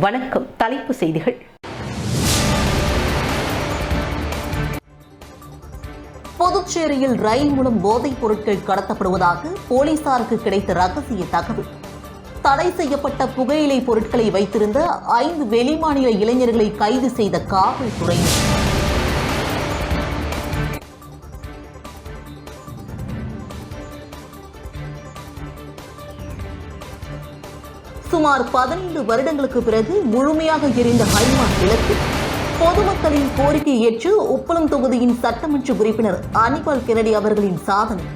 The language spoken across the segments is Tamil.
வணக்கம். தலைப்புச் செய்திகள். புதுச்சேரியில் ரயில் மூலம் போதைப் பொருட்கள் கடத்தப்படுவதாக போலீசாருக்கு கிடைத்த ரகசிய தகவல். தடை செய்யப்பட்ட புகையிலை பொருட்களை வைத்திருந்த 5 வெளிமாநில இளைஞர்களை கைது செய்த காவல்துறையினர். சுமார் 15 வருடங்களுக்கு பிறகு முழுமையாக எரிந்த ஹைமார்ட் விளக்கு. பொதுமக்களின் கோரிக்கையை ஏற்று உப்பளம் தொகுதியின் சட்டமன்ற உறுப்பினர் அனிபால் கென்னடி அவர்களின் சாதனை.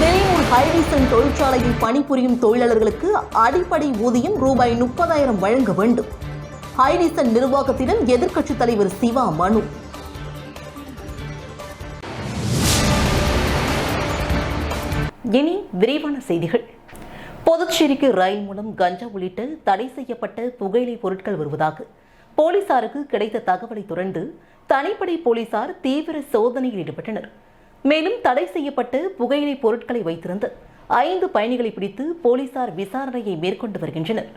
வெளியூர் ஹைடிசன் தொழிற்சாலையில் பணிபுரியும் தொழிலாளர்களுக்கு அடிப்படை ஊதியம் ரூபாய் 30,000 வழங்க வேண்டும். ஹைடிசன் நிர்வாகத்திடம் எதிர்க்கட்சித் தலைவர் சிவா மனு. இனி விரிவான செய்திகள். புதுச்சேரிக்கு ரயில் மூலம் கஞ்சா உள்ளிட்ட தடை செய்யப்பட்ட புகையிலை பொருட்கள் வருவதாக போலீசாருக்கு கிடைத்த தகவலை தொடர்ந்து தனிப்படை போலீசார் தீவிர சோதனையில் ஈடுபட்டனர். மேலும் தடை செய்யப்பட்ட புகையிலை பொருட்களை வைத்திருந்த 5 பயணிகளை பிடித்து போலீசார் விசாரணையை மேற்கொண்டு வருகின்றனர்.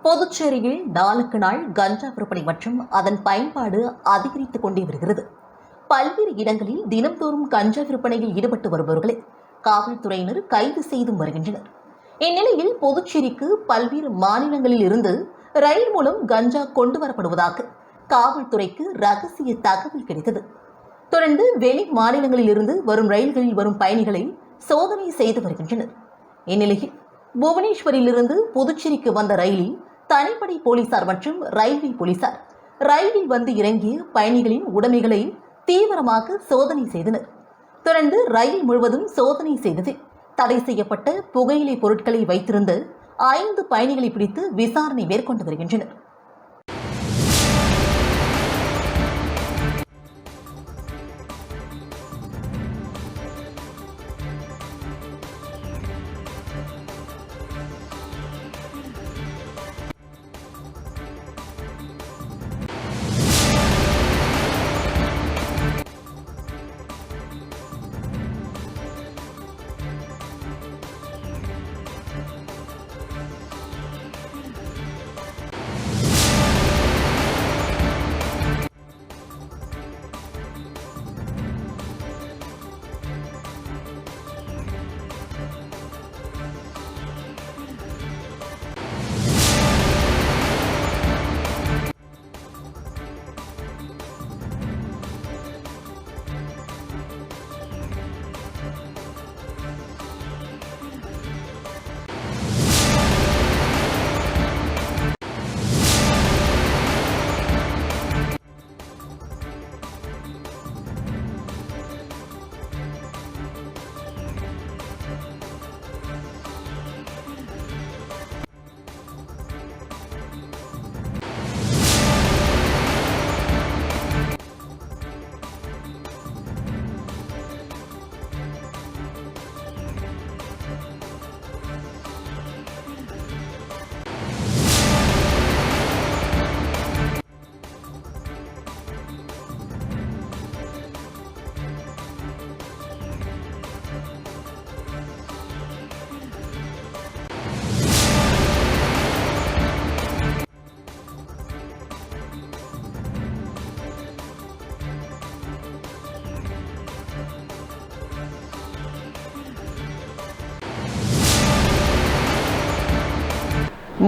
புதுச்சேரியில் நாளுக்கு நாள் கஞ்சா விற்பனை மற்றும் அதன் பயன்பாடு அதிகரித்துக் கொண்டே வருகிறது. பல்வேறு இடங்களில் தினம்தோறும் கஞ்சா விற்பனையில் ஈடுபட்டு வருபவர்களை காவல்துறையினர் கைது செய்தும் வருகின்றனர். இந்நிலையில் புதுச்சேரிக்கு பல்வேறு மாநிலங்களில் இருந்து ரயில் மூலம் கஞ்சா கொண்டு வரப்படுவதாக காவல்துறைக்கு ரகசிய தகவல் கிடைத்தது. தொடர்ந்து வெளி மாநிலங்களில் இருந்து வரும் ரயில்களில் வரும் பயணிகளை சோதனை செய்து வருகின்றனர். இந்நிலையில் புவனேஸ்வரிலிருந்து புதுச்சேரிக்கு வந்த ரயிலில் தனிப்படை போலீசார் மற்றும் ரயில்வே போலீசார் ரயிலில் வந்து இறங்கிய பயணிகளின் உடைமைகளை தீவிரமாக சோதனை செய்தனர். தொடர்ந்து ரயில் முழுவதும் சோதனை செய்தது தடை செய்யப்பட்ட புகையிலை பொருட்களை வைத்திருந்த 5 பயணிகளை பிடித்து விசாரணை மேற்கொண்டு வருகின்றனர்.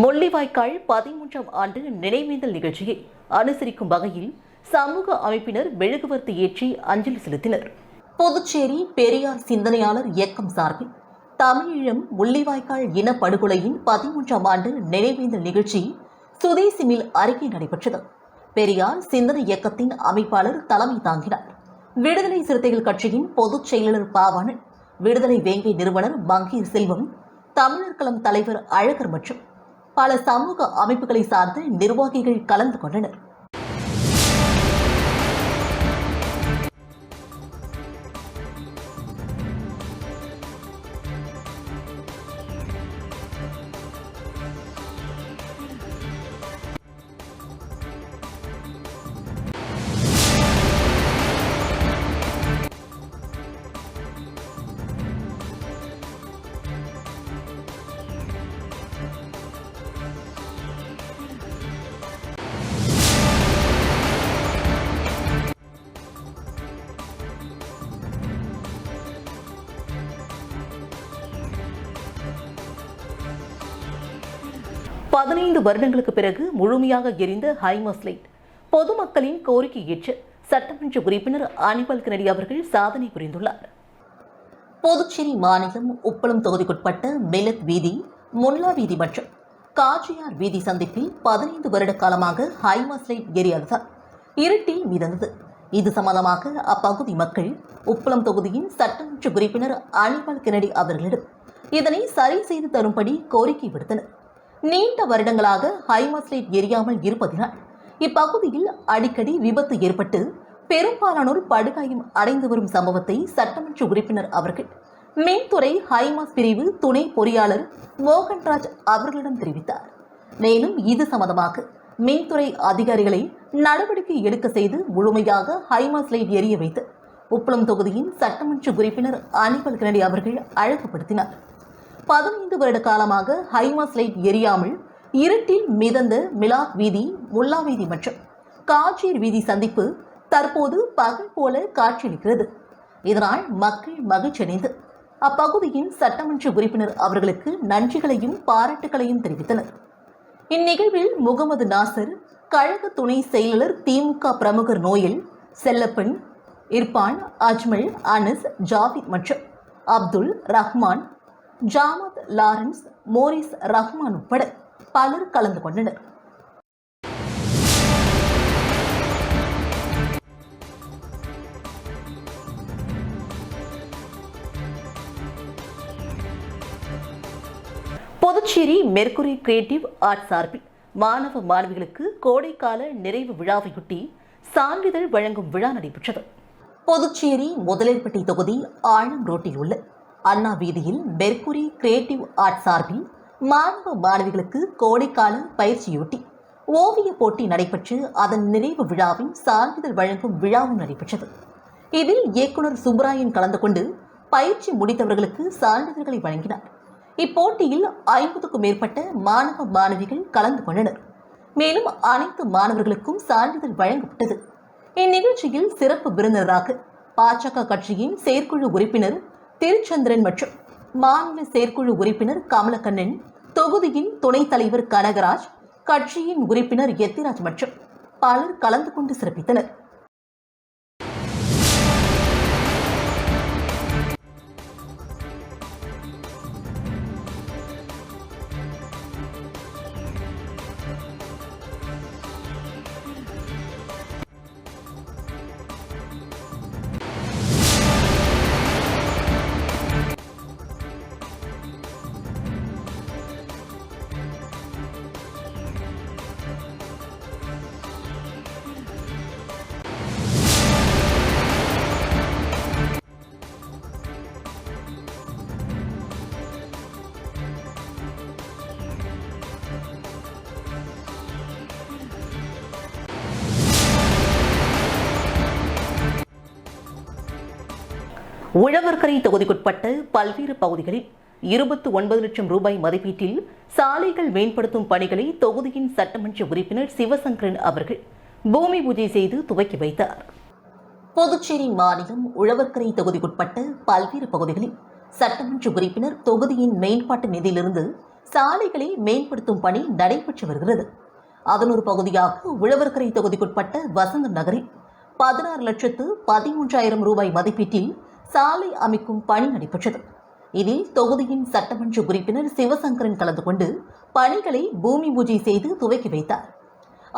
முள்ளிவாய்க்கால் 13ஆம் ஆண்டு நினைவேந்தல் நிகழ்ச்சியை அனுசரிக்கும் வகையில் சமூக அமைப்பினர் மெழுகுவர்த்தி ஏற்றி அஞ்சலி செலுத்தினர். புதுச்சேரி பெரியார் சிந்தனையாளர் இயக்கம் சார்பில் தமிழீழம் முள்ளிவாய்க்கால் இனப்படுகொலையின் 13ஆம் ஆண்டு நினைவேந்தல் நிகழ்ச்சி சுதேசி மில் அருகே நடைபெற்றது. பெரியார் சிந்தனை இயக்கத்தின் அமைப்பாளர் தலைமை தாங்கினார். விடுதலை சிறுத்தைகள் கட்சியின் பொதுச் செயலாளர் பாவாணன், விடுதலை வேங்கை நிறுவனர் மங்கீர் செல்வம், தமிழர் களம் தலைவர் அழகர் மற்றும் பல சமூக அமைப்புகளை சார்ந்த நிர்வாகிகள் கலந்து கொண்டனர். 15 வருடங்களுக்கு பிறகு முழுமையாக எரிந்த ஹைமாஸ் லைட் பொதுமக்களின் கோரிக்கை ஏற்று சட்டமன்ற உறுப்பினர் அனிமல் கென்னடி அவர்கள் சாதனை புரிந்துள்ளார். புதுச்சேரி மாநிலம் உப்பளம் தொகுதிக்குட்பட்ட மிலத் வீதி, முல்லா வீதி மற்றும் காஜியார் வீதி சந்திப்பில் 15 வருட காலமாக ஹைமாஸ் லைட் எரியாததால் இருட்டில் மிதந்தது. இது சம்பந்தமாக அப்பகுதி மக்கள் உப்பளம் தொகுதியின் சட்டமன்ற உறுப்பினர் அனிமல் கென்னடி அவர்களிடம் இதனை சரி செய்து தரும்படி கோரிக்கை விடுத்தனர். நீண்ட வருடங்களாக ஹைமாஸ் லைட் எரியாமல் இருப்பதினால் இப்பகுதியில் அடிக்கடி விபத்து ஏற்பட்டு பெரும்பாலானோர் படுகாயம் அடைந்து வரும் சம்பவத்தை சட்டமன்ற உறுப்பினர் அவர்கள் மின்துறை ஹைமாஸ் பிரிவு துணை பொறியாளர் மோகன்ராஜ் அவர்களிடம் தெரிவித்தார். மேலும் இது சம்பந்தமாக மின்துறை அதிகாரிகளை நடவடிக்கை எடுக்க செய்து முழுமையாக ஹைமாஸ் லைட் எரிய வைத்து உப்பளம் தொகுதியின் சட்டமன்ற உறுப்பினர் அனிமல் கென்னடி அவர்கள் அழகுபடுத்தினார். 15 வருட காலமாக ஹைமாஸ் லைட் எரியாமல் இருட்டில் மிதந்த மிலாத் வீதி, முல்லா வீதி மற்றும் காஜீர் வீதி சந்திப்பு தற்போது பகல் போல காட்சியளிக்கிறது. இதனால் மக்கள் மகிழ்ச்சியடைந்து அப்பகுதியின் சட்டமன்ற உறுப்பினர் அவர்களுக்கு நன்றிகளையும் பாராட்டுகளையும் தெரிவித்தனர். இந்நிகழ்வில் முகமது நாசர், கழக துணை செயலாளர், திமுக பிரமுகர் நோயல், செல்லப்பன், இர்பான், அஜ்மல், அனஸ், ஜாவித் மற்றும் அப்துல் ரஹ்மான், ஜாமத், லாரன்ஸ், மோரிஸ் ரஹ்மான் உட்பட பலர் கலந்து கொண்டனர். புதுச்சேரி மெர்க்குரி கிரியேட்டிவ் ஆர்ட் சார்பில் மாணவ மாணவிகளுக்கு கோடைக்கால நிறைவு விழாவையொட்டி சான்றிதழ் வழங்கும் விழா நடைபெற்றது. புதுச்சேரி முதலில்பட்டி தொகுதி ஆழம் ரோட்டில் உள்ள அண்ணா வீதியில் மெர்க்குரி கிரியேட்டிவ் ஆர்ட் சார்பில் மாணவ மாணவிகளுக்கு கோடைக்கால பயிற்சியொட்டி ஓவிய போட்டி நடைபெற்று அதன் நிறைவு விழாவின் சான்றிதழ் வழங்கும் விழாவும் நடைபெற்றது. இதில் இயக்குநர் சுப்ராயன் கலந்து கொண்டு பயிற்சி முடித்தவர்களுக்கு சான்றிதழ்களை வழங்கினார். இப்போட்டியில் 50க்கும் மேற்பட்ட மாணவ மாணவிகள் கலந்து கொண்டனர். மேலும் அனைத்து மாணவர்களுக்கும் சான்றிதழ் வழங்கப்பட்டது. இந்நிகழ்ச்சியில் சிறப்பு விருந்தினராக பாஜக கட்சியின் செயற்குழு உறுப்பினர் திருச்சந்திரன் மற்றும் மாநில செயற்குழு உறுப்பினர் கமலக்கண்ணன், தொகுதியின் துணைத் தலைவர் கனகராஜ், கட்சியின் உறுப்பினர் எத்திராஜ் மற்றும் பலர் கலந்து கொண்டு சிறப்பித்தனர். உழவர்கரை தொகுதிக்குட்பட்ட பல்வேறு பகுதிகளில் 29 லட்சம் ரூபாய் மதிப்பீட்டில் சாலைகள் மேம்படுத்தும் பணிகளை தொகுதியின் சட்டமன்ற உறுப்பினர் சிவசங்கரன் அவர்கள் பூமி பூஜை செய்து துவக்கி வைத்தார். புதுச்சேரி மாநிலம் உழவர்கரை தொகுதிக்குட்பட்ட பல்வேறு பகுதிகளில் சட்டமன்ற உறுப்பினர் தொகுதியின் மேம்பாட்டு நிதியிலிருந்து சாலைகளை மேம்படுத்தும் பணி நடைபெற்று வருகிறது. அதன் ஒரு பகுதியாக உழவர்கரை தொகுதிக்குட்பட்ட வசந்த நகரில் 16,13,000 ரூபாய் மதிப்பீட்டில் சாலை அமைக்கும் பணி நடைபெற்றது. இதில் தொகுதியின் சட்டமன்ற உறுப்பினர் சிவசங்கரன் கலந்து கொண்டு பணிகளை பூமி பூஜை செய்து துவக்கி வைத்தார்.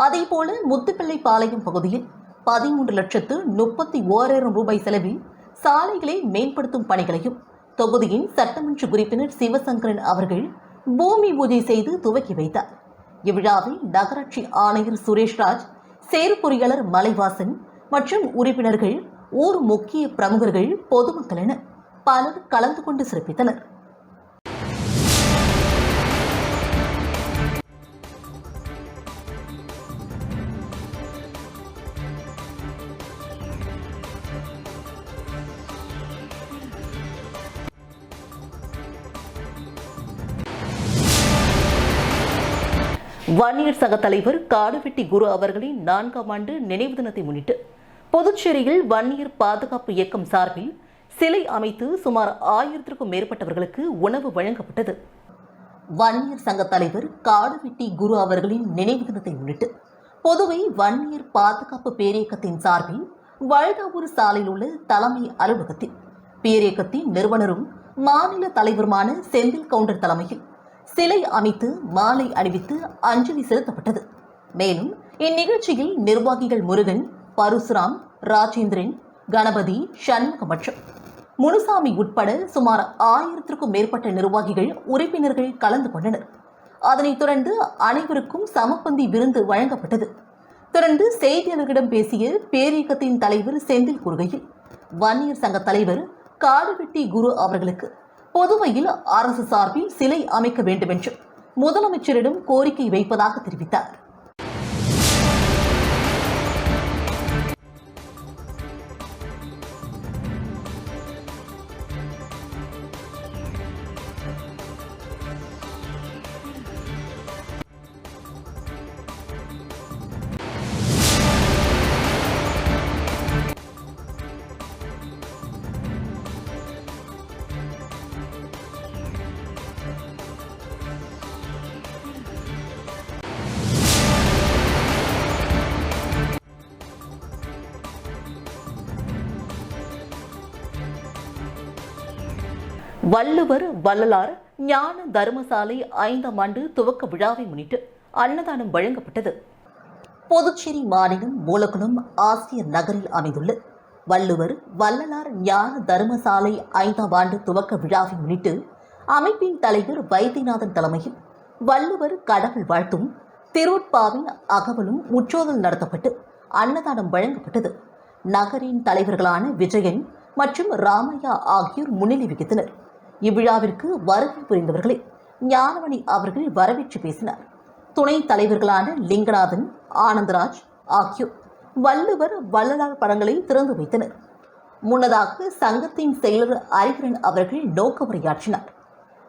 அதேபோல முத்துப்பிள்ளைப்பாளையம் பகுதியில் 13,31,000 ரூபாய் செலவில் சாலைகளை மேம்படுத்தும் பணிகளையும் தொகுதியின் சட்டமன்ற உறுப்பினர் சிவசங்கரன் அவர்கள் பூமி பூஜை செய்து துவக்கி வைத்தார். இவ்விழாவில் நகராட்சி ஆணையர் சுரேஷ்ராஜ், செயற்பொறியாளர் மலைவாசன் மற்றும் உறுப்பினர்கள், ஊர் முக்கிய பிரமுகர்கள், பொதுமக்கள் என பலர் கலந்து கொண்டு சிறப்பித்தனர். வன்னியர் சங்க தலைவர் காடுவெட்டி குரு அவர்களின் 4ஆம் ஆண்டு நினைவு தினத்தை முன்னிட்டு புதுச்சேரியில் வன்னியர் பாதுகாப்பு இயக்கம் சார்பில் சிலை அமைத்து சுமார் 1000க்கும் மேற்பட்டவர்களுக்கு உணவு வழங்கப்பட்டது. வன்னியர் சங்க தலைவர் காடுவெட்டி குரு அவர்களின் நினைவு தினத்தை முன்னிட்டு பொதுவை வன்னியர் பாதுகாப்பு பேரியக்கத்தின் சார்பில் வழுதாவூர் சாலையில் உள்ள தலைமை அலுவலகத்தில் பேரியக்கத்தின் நிறுவனரும் மாநில தலைவருமான செந்தில் கவுண்டர் தலைமையில் சிலை அமைத்து மாலை அணிவித்து அஞ்சலி செலுத்தப்பட்டது. மேலும் இந்நிகழ்ச்சியில் நிர்வாகிகள் முருகன், பரசுராம், ராஜேந்திரன், கணபதி, சண்முகம் மற்றும் முனுசாமி உட்பட சுமார் 1000க்கும் மேற்பட்ட நிர்வாகிகள், உறுப்பினர்கள் கலந்து கொண்டனர். அதனைத் தொடர்ந்து அனைவருக்கும் சமபந்தி விருந்து வழங்கப்பட்டது. தொடர்ந்து செய்தியாளர்களிடம் பேசிய பேரியக்கத்தின் தலைவர் செந்தில் கூறுகையில், வன்னியர் சங்க தலைவர் காடுவெட்டி குரு அவர்களுக்கு பொதுவையில் அரசு சார்பில் சிலை அமைக்க வேண்டும் என்று முதலமைச்சரிடம் கோரிக்கை வைப்பதாக தெரிவித்தார். வள்ளுவர் வள்ளலார் ஞான தர்மசாலை 5ஆம் ஆண்டு துவக்க விழாவை முன்னிட்டு அன்னதானம் வழங்கப்பட்டது. புதுச்சேரி மாநிலம் மூலகுளம் ஆசிரியர் நகரில் அமைந்துள்ள வள்ளுவர் வள்ளலார் ஞான தர்மசாலை 5ஆம் ஆண்டு துவக்க விழாவை முன்னிட்டு அமைப்பின் தலைவர் வைத்தியநாதன் தலைமையில் வள்ளுவர் கடவுள் வாழ்த்தும் திருவுட்பாவின் அகவலும் முற்றோதல் நடத்தப்பட்டு அன்னதானம் வழங்கப்பட்டது. நகரின் தலைவர்களான விஜயன் மற்றும் ராமையா ஆகியோர் முன்னிலை வகித்தனர். இவ்விழாவிற்கு வருகை புரிந்தவர்களை ஞானமணி அவர்கள் வரவேற்று பேசினார். துணைத் தலைவர்களான லிங்கநாதன், ஆனந்தராஜ் ஆகியோர் வள்ளுவர் வள்ளலார் படங்களை திறந்து வைத்தனர். முன்னதாக சங்கத்தின் செயலர் அறிகரன் அவர்கள் நோக்க உரையாற்றினார்.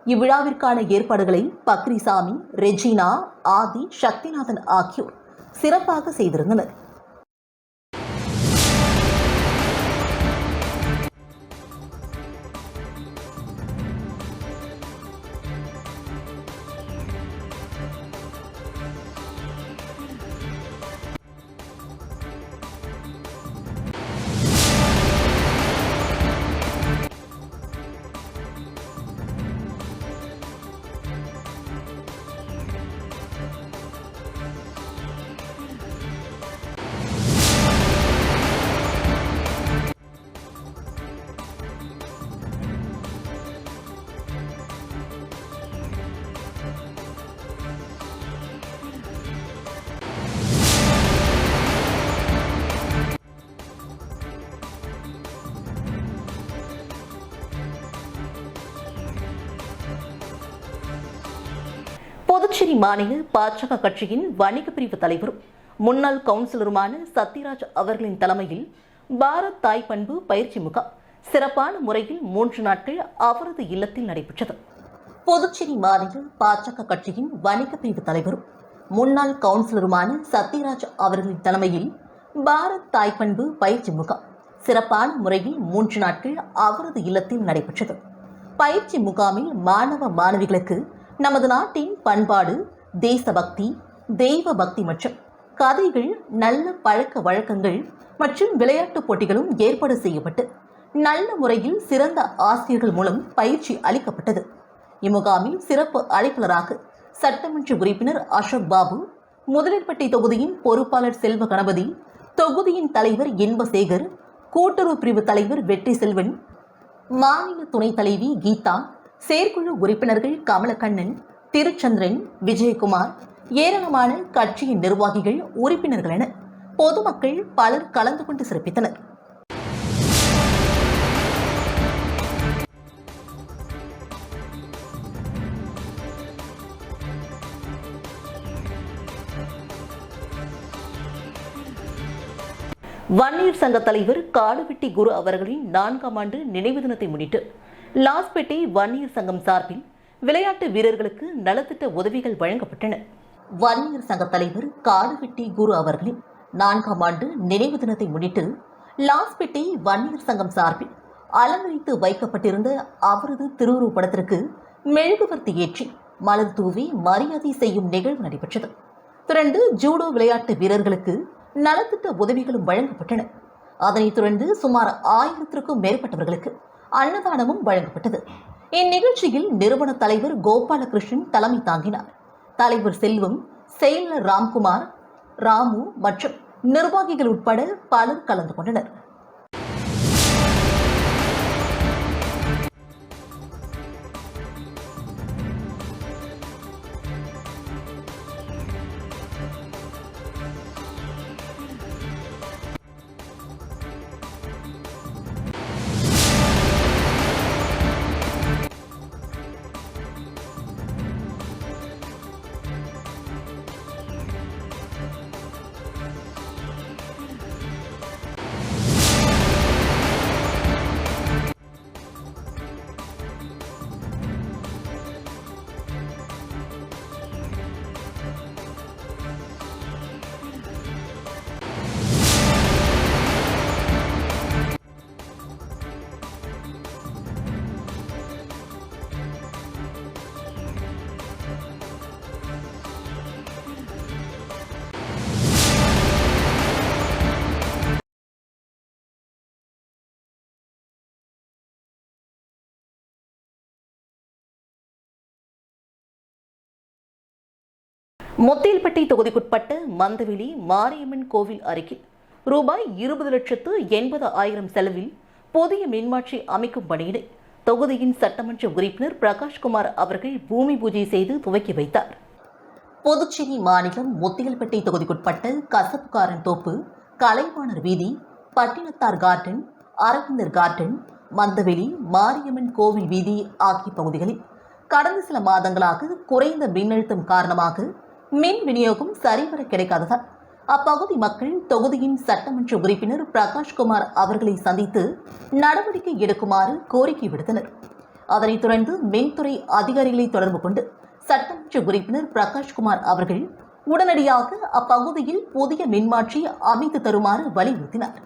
இவ்விழாவிற்கான ஏற்பாடுகளை பக்ரிசாமி, ரெஜினா, ஆதி, சக்திநாதன் ஆகியோர் சிறப்பாக செய்திருந்தனர். புதுச்சேரி மாநில பாஜக கட்சியின் வணிக பிரிவு தலைவரும் முன்னாள் கவுன்சிலருமான சத்யராஜ் அவர்களின் தலைமையில் பாரத் தாய் பண்பு பயிற்சி முகாம் சிறப்பான முறையில் 3 நாட்கள் அவரது இல்லத்தில் நடைபெற்றது. புதுச்சேரி மாநில பாஜக கட்சியின் வணிக பிரிவு தலைவரும் முன்னாள் கவுன்சிலருமான சத்யராஜ் அவர்களின் தலைமையில் பாரத் தாய் பண்பு பயிற்சி முகாம் சிறப்பான முறையில் 3 நாட்கள் அவரது இல்லத்தில் நடைபெற்றது. பயிற்சி முகாமில் மாணவ மாணவிகளுக்கு நமது நாட்டின் பண்பாடு, தேசபக்தி, தெய்வ பக்தி மற்றும் கதைகள், நல்ல பழக்க வழக்கங்கள் மற்றும் விளையாட்டுப் போட்டிகளும் ஏற்பாடு செய்யப்பட்டு நல்ல முறையில் சிறந்த ஆசிரியர்கள் மூலம் பயிற்சி அளிக்கப்பட்டது. இம்முகாமில் சிறப்பு அழைப்பாளராக சட்டமன்ற உறுப்பினர் அசோக் பாபு, முதலியப்பட்டி தொகுதியின் பொறுப்பாளர் செல்வ கணபதி, தொகுதியின் தலைவர் இன்பசேகர், கூட்டுறவு பிரிவு தலைவர் வெற்றி செல்வன், மாநில துணைத் தலைவி கீதா, செயற்குழு உறுப்பினர்கள் கமலக்கண்ணன், திருச்சந்திரன், விஜயகுமார், ஏராளமான கட்சியின் நிர்வாகிகள், உறுப்பினர்கள் என பொதுமக்கள் பலர் கலந்து கொண்டு சிறப்பித்தனர். வன்னியர் சங்க தலைவர் காடுவெட்டி குரு அவர்களின் 4ஆம் ஆண்டு நினைவு தினத்தை முன்னிட்டு லாஸ்பேட்டை வன்னியர் சங்கம் சார்பில் விளையாட்டு வீரர்களுக்கு நலத்திட்ட உதவிகள் வழங்கப்பட்டன. வன்னியர் சங்க தலைவர் காடுவெட்டி குரு அவர்களின் 4ஆம் ஆண்டு நினைவு தினத்தை முன்னிட்டு லாஸ்பேட்டை வன்னியர் சங்கம் சார்பில் அலங்கரித்து வைக்கப்பட்டிருந்த அவரது திருவுருவப் படத்திற்கு மெழுகுவர்த்தி ஏற்றி மலர் தூவி மரியாதை செய்யும் நிகழ்வு நடைபெற்றது. தொடர்ந்து ஜூடோ விளையாட்டு வீரர்களுக்கு நலத்திட்ட உதவிகளும் வழங்கப்பட்டன. அதனைத் தொடர்ந்து சுமார் 1000க்கும் மேற்பட்டவர்களுக்கு அன்னதானமும் வழங்கப்பட்டது. இந்நிகழ்ச்சியில் நிறுவன தலைவர் கோபாலகிருஷ்ணன் தலைமை தாங்கினார். தலைவர் செல்வம், செயலர் ராம்குமார், ராமு மற்றும் நிர்வாகிகள் உட்பட பலர் கலந்து கொண்டனர். முத்தியல்பட்டி தொகுதிக்குட்பட்ட மந்தவெளி மாரியம்மன் கோவில் அருகில் ரூபாய் 20,80,000 செலவில் புதிய மின்மாற்றி அமைக்கும் பணியினை தொகுதியின் சட்டமன்ற உறுப்பினர் பிரகாஷ்குமார் அவர்கள் பூமி பூஜை செய்து துவக்கி வைத்தார். புதுச்சேரி மாநிலம் முத்தியல்பட்டி தொகுதிக்குட்பட்ட கசப்புக்காரன் தோப்பு, கலைவாணர் வீதி, பட்டினத்தார் கார்டன், அரவிந்தர் கார்டன், மந்தவெளி மாரியம்மன் கோவில் வீதி ஆகிய பகுதிகளில் கடந்த சில மாதங்களாக குறைந்த மின்னழுத்தம் காரணமாக மின் விநியோகம் சரிவர கிடைக்காததால் அப்பகுதி மக்கள் தொகுதியின் சட்டமன்ற உறுப்பினர் பிரகாஷ்குமார் அவர்களை சந்தித்து நடவடிக்கை எடுக்குமாறு கோரிக்கை விடுத்தனர். அதனைத் தொடர்ந்து மின்துறை அதிகாரிகளை தொடர்பு கொண்டு சட்டமன்ற உறுப்பினர் பிரகாஷ்குமார் அவர்கள் உடனடியாக அப்பகுதியில் புதிய மின்மாற்றி அமைத்து தருமாறு வலியுறுத்தினார்.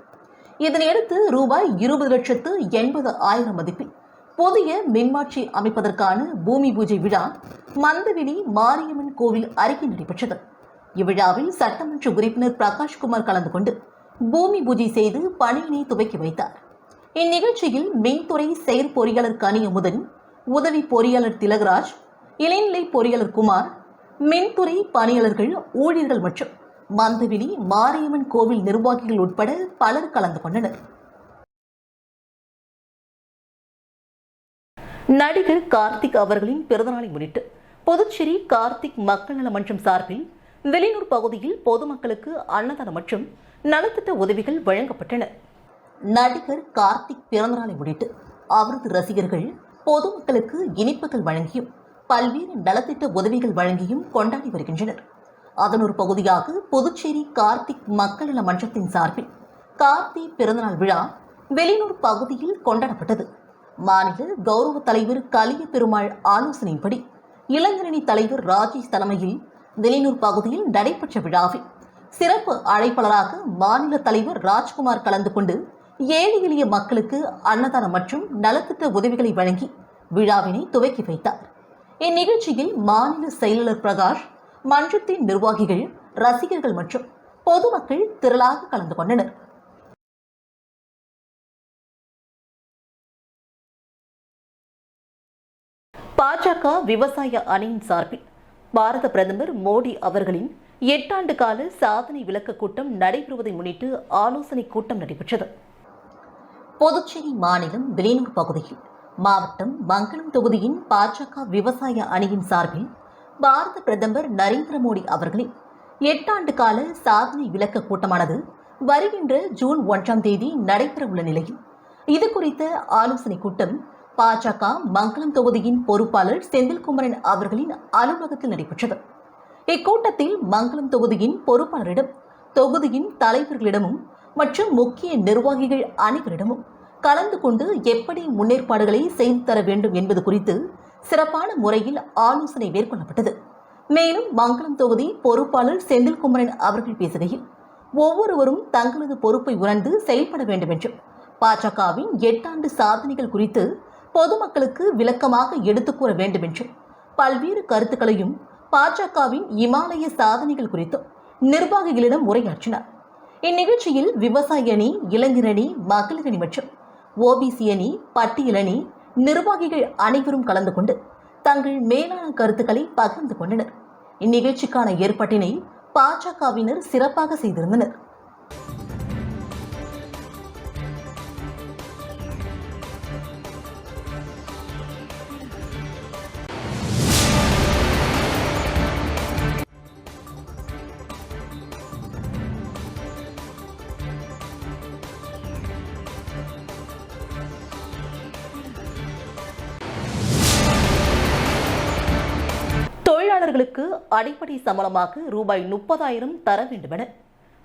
இதனையடுத்து ரூபாய் 20,80,000 மதிப்பில் புதிய மின்மாற்றி அமைப்பதற்கான பூமி பூஜை விழா மந்தவெளி மாரியம்மன் கோவில் அருகே நடைபெற்றது. இவ்விழாவில் சட்டமன்ற உறுப்பினர் பிரகாஷ்குமார் கலந்து கொண்டு பூமி பூஜை செய்து பணியினை துவக்கி வைத்தார். இந்நிகழ்ச்சியில் மின்துறை செயற்பொறியாளர் கனியமுதன், உதவி பொறியாளர் திலகராஜ், இளைநிலை பொறியாளர் குமார், மின்துறை பணியாளர்கள், ஊழியர்கள் மற்றும் மந்தவெளி மாரியம்மன் கோவில் நிர்வாகிகள் உட்பட பலர் கலந்து கொண்டனர். நடிகர் கார்த்திக் அவர்களின் பிறந்தநாளை முன்னிட்டு புதுச்சேரி கார்த்திக் மக்கள் நல மன்றம் சார்பில் வெளியூர் பகுதியில் பொதுமக்களுக்கு அன்னதானம் மற்றும் நலத்திட்ட உதவிகள் வழங்கப்பட்டன. நடிகர் கார்த்திக் பிறந்தநாளை முன்னிட்டு அவரது ரசிகர்கள் பொதுமக்களுக்கு இனிப்புகள் வழங்கியும் பல்வேறு நலத்திட்ட உதவிகள் வழங்கியும் கொண்டாடி வருகின்றனர். அதன் ஒரு பகுதியாக புதுச்சேரி கார்த்திக் மக்கள் நல மன்றத்தின் சார்பில் கார்த்திக் பிறந்தநாள் விழா வெளியூர் பகுதியில் கொண்டாடப்பட்டது. மாநில கௌரவ தலைவர் கலிய பெருமாள் ஆலோசனைப்படி இளைஞரணி தலைவர் ராஜேஷ் தலைமையில் வெளியூர் பகுதியில் நடைபெற்ற விழாவில் சிறப்பு அழைப்பாளராக மாநில தலைவர் ராஜ்குமார் கலந்து கொண்டு ஏழை எளிய மக்களுக்கு அன்னதானம் மற்றும் நலத்திட்ட உதவிகளை வழங்கி விழாவினை துவக்கி வைத்தார். இந்நிகழ்ச்சியில் மாநில செயலாளர் பிரகாஷ், மன்றத்தின் நிர்வாகிகள், ரசிகர்கள் மற்றும் பொதுமக்கள் திரளாக கலந்து கொண்டனர். பாஜக விவசாய அணியின் சார்பில் பாரத பிரதமர் மோடி அவர்களின் 8 ஆண்டு கால சாதனை விளக்க கூட்டம் நடைபெறுவதை முன்னிட்டு ஆலோசனை கூட்டம் நடைபெற்றது. புதுச்சேரி மாநிலம் வெளியூர் பகுதியில் மாவட்டம் மங்களம் தொகுதியின் பாஜக விவசாய அணியின் சார்பில் பாரத பிரதமர் நரேந்திர மோடி அவர்களின் 8 ஆண்டு கால சாதனை விளக்க கூட்டமானது வருகின்ற ஜூன் 1ஆம் தேதி நடைபெறவுள்ள நிலையில் இதுகுறித்த ஆலோசனை கூட்டம் பாஜக மங்களம் தொகுதியின் பொறுப்பாளர் செந்தில்குமரன் அவர்களின் அலுவலகத்தில் நடைபெற்றது. இக்கூட்டத்தில் மங்களம் தொகுதியின் பொறுப்பாளரிடம், தொகுதியின் தலைவர்களிடமும் மற்றும் முக்கிய நிர்வாகிகள் அனைவரிடமும் கலந்து கொண்டு எப்படி முன்னேற்பாடுகளை செய்து தர வேண்டும் என்பது குறித்து சிறப்பான முறையில் ஆலோசனை மேற்கொள்ளப்பட்டது. மேலும் மங்களம் தொகுதி பொறுப்பாளர் செந்தில்குமரன் அவர்கள் பேசுகையில், ஒவ்வொருவரும் தங்களது பொறுப்பை உணர்ந்து செயல்பட வேண்டும் என்றும் பாஜகவின் 8 ஆண்டு சாதனைகள் குறித்து பொதுமக்களுக்கு விளக்கமாக எடுத்துக் கூற வேண்டும் என்றும் பல்வேறு கருத்துக்களையும் பாஜகவின் இமாலய சாதனைகள் குறித்தும் நிர்வாகிகளிடம் உரையாற்றினார். இந்நிகழ்ச்சியில் விவசாய அணி, இளைஞர் அணி, மகளிர் அணி மற்றும் ஓபிசி அணி, பட்டியல் அணி நிர்வாகிகள் அனைவரும் கலந்து கொண்டு தங்கள் மேலான கருத்துக்களை பகிர்ந்து கொண்டனர். இந்நிகழ்ச்சிக்கான ஏற்பாட்டினை பாஜகவினர் சிறப்பாக செய்திருந்தனர். தொழிலாளர்களுக்கு அடிப்படை சம்பளமாக ரூபாய் 30,000 தர வேண்டும் என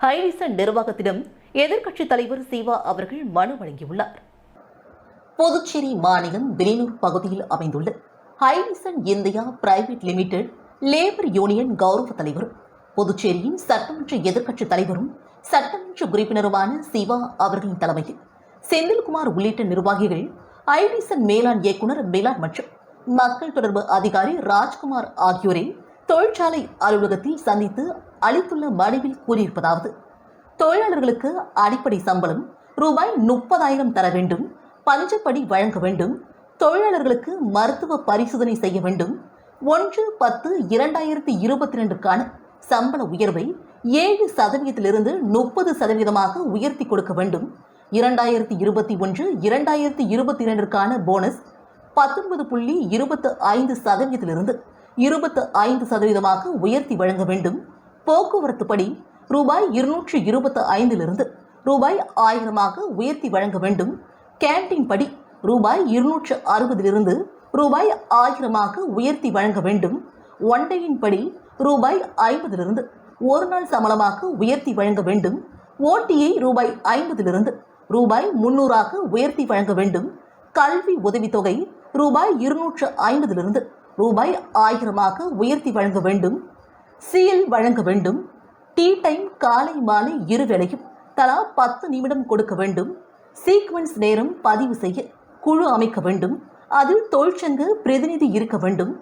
ஹைரிசன் நிர்வாகத்திடம் எதிர்க்கட்சித் தலைவர் சிவா அவர்கள் மனு வழங்கியுள்ளார். புதுச்சேரி மாநிலம் வில்லியனூர் பகுதியில் அமைந்துள்ள ஹைரிசன் India private limited labour union கௌரவ தலைவரும் புதுச்சேரியின் சட்டமன்ற எதிர்க்கட்சித் தலைவரும் சட்டமன்ற உறுப்பினருமான சிவா அவர்களின் தலைமையில் செந்தில்குமார் உள்ளிட்ட நிர்வாகிகள் ஹைரிசன் மேலாண் இயக்குநர் மிலான் மற்றும் மக்கள் தொடர்பு அதிகாரி ராஜ்குமார் ஆகியோரை தொழிற்சாலை அலுவலகத்தில் சந்தித்து அளித்துள்ள மனுவில் கூறியிருப்பதாவது: தொழிலாளர்களுக்கு அடிப்படை சம்பளம் ரூபாய் 30,000 தர வேண்டும், பஞ்சப்படி வழங்க வேண்டும், தொழிலாளர்களுக்கு மருத்துவ பரிசோதனை செய்ய வேண்டும், 1/10/2022க்கான சம்பள உயர்வை 7% 30% உயர்த்தி கொடுக்க வேண்டும், 2021-2022க்கான போனஸ் 19.25% 25% உயர்த்தி வழங்க வேண்டும், போக்குவரத்து படி ரூபாய் 225 ரூபாய் 1000 உயர்த்தி வழங்க வேண்டும், கேண்டீன் படி ரூபாய் 260 ரூபாய் 1000 உயர்த்தி வழங்க வேண்டும், ஒன்டையின் படி ரூபாய் 50 ஒரு நாள் சம்பளமாக உயர்த்தி வழங்க வேண்டும், ஓட்டியை ரூபாய் 50 ரூபாய் 300 உயர்த்தி வழங்க வேண்டும், கல்வி உதவித்தொகை ரூபாய் 250 ரூபாய் 1000 உயர்த்தி வழங்க வேண்டும், சிஎல் வழங்க வேண்டும், டீ டைம் காலை மாலை இருவேளையும் தலா 10 நிமிடம் கொடுக்க வேண்டும், சீக்வன்ஸ் நேரம் பதிவு செய்ய குழு அமைக்க வேண்டும், அதில் தொழிற்சங்க பிரதிநிதி இருக்க வேண்டும்,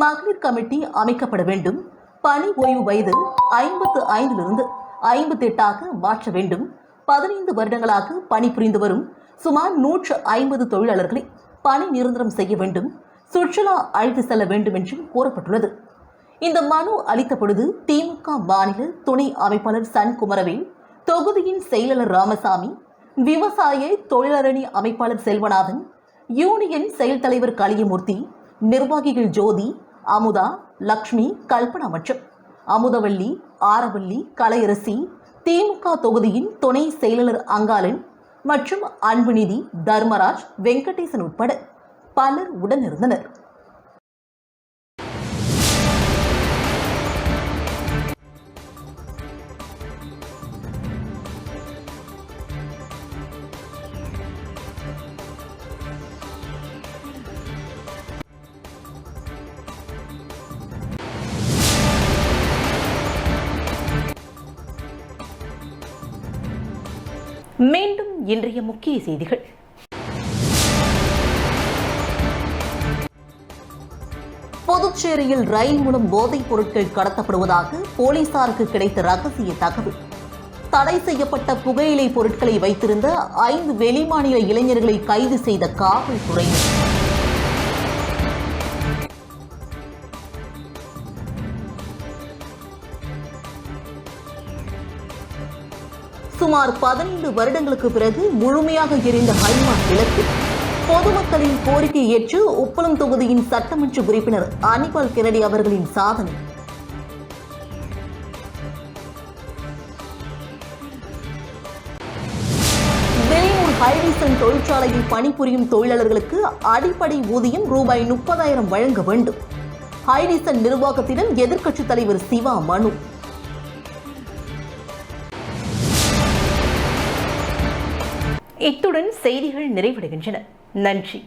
மகளிர் கமிட்டி அமைக்கப்பட வேண்டும், பணி ஓய்வு வயது 55 58 மாற்ற வேண்டும், 15 வருடங்களாக பணிபுரிந்து வரும் சுமார் 150 தொழிலாளர்களை பணி நிரந்தரம் செய்ய வேண்டும், சுற்றுலா அழைத்து செல்ல வேண்டும் என்றும் கூறப்பட்டுள்ளது. இந்த மனு அளித்த பொழுது திமுக மாநில துணை அமைப்பாளர் சன் குமரவேல், தொகுதியின் செயலாளர் ராமசாமி, விவசாய தொழிலரணி அமைப்பாளர் செல்வநாதன், யூனியன் செயல் தலைவர் கலியமூர்த்தி, நிர்வாகிகள் ஜோதி, அமுதா, லக்ஷ்மி, கல்பனா மற்றும் அமுதவள்ளி, ஆரவள்ளி, கலையரசி, திமுக தொகுதியின் துணை செயலாளர் அங்காளன் மற்றும் அன்புநிதி, தர்மராஜ், வெங்கடேசன் உட்பட பலர் உடனிருந்தனர். மீண்டும் இன்றைய முக்கிய செய்திகள். புதுச்சேரியில் ரயில் மூலம் போதைப் பொருட்கள் கடத்தப்படுவதாக போலீசாருக்கு கிடைத்த ரகசிய தகவல். தடை செய்யப்பட்ட புகையிலை பொருட்களை வைத்திருந்த 5 வெளிமாநில இளைஞர்களை கைது செய்த காவல்துறையினர். சுமார் 15 வருடங்களுக்கு பிறகு முழுமையாக எரிந்த ஹைமாஸ் விளக்கு. பொதுமக்களின் கோரிக்கை ஏற்று உப்பளம் தொகுதியின் சட்டமன்ற உறுப்பினர் அனிபால் கென்னடி அவர்களின் சாதனை. வில்லியனூர் ஹைரிசன் தொழிற்சாலையில் பணிபுரியும் தொழிலாளர்களுக்கு அடிப்படை ஊதியம் ரூபாய் 30,000 வழங்க வேண்டும். ஹைரிசன் நிர்வாகத்திடம் எதிர்க்கட்சித் தலைவர் சிவா மனு. இத்துடன் செய்திகள் நிறைவடைகின்றன. நன்றி.